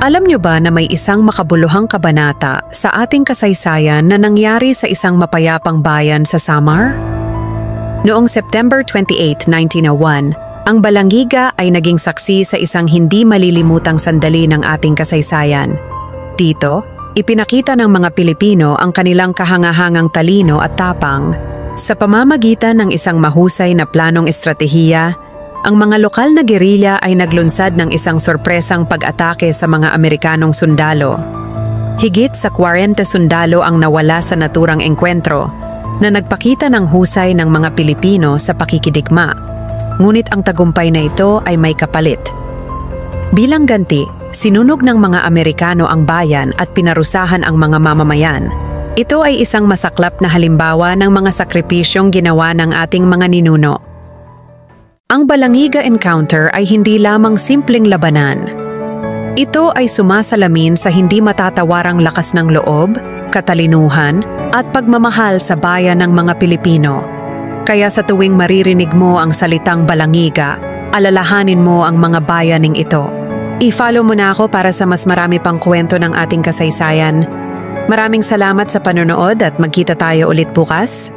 Alam niyo ba na may isang makabuluhang kabanata sa ating kasaysayan na nangyari sa isang mapayapang bayan sa Samar? Noong September 28, 1901, ang Balangiga ay naging saksi sa isang hindi malilimutang sandali ng ating kasaysayan. Dito, ipinakita ng mga Pilipino ang kanilang kahangahangang talino at tapang. Sa pamamagitan ng isang mahusay na planong estratehiya, ang mga lokal na gerilya ay naglunsad ng isang sorpresang pag-atake sa mga Amerikanong sundalo. Higit sa 40 sundalo ang nawala sa naturang engkwentro na nagpakita ng husay ng mga Pilipino sa pakikidigma. Ngunit ang tagumpay na ito ay may kapalit. Bilang ganti, sinunog ng mga Amerikano ang bayan at pinarusahan ang mga mamamayan. Ito ay isang masaklap na halimbawa ng mga sakripisyong ginawa ng ating mga ninuno. Ang Balangiga Encounter ay hindi lamang simpleng labanan. Ito ay sumasalamin sa hindi matatawarang lakas ng loob, katalinuhan, at pagmamahal sa bayan ng mga Pilipino. Kaya sa tuwing maririnig mo ang salitang Balangiga, alalahanin mo ang mga bayaning ito. I-follow mo na ako para sa mas marami pang kwento ng ating kasaysayan. Maraming salamat sa panonood at magkita tayo ulit bukas.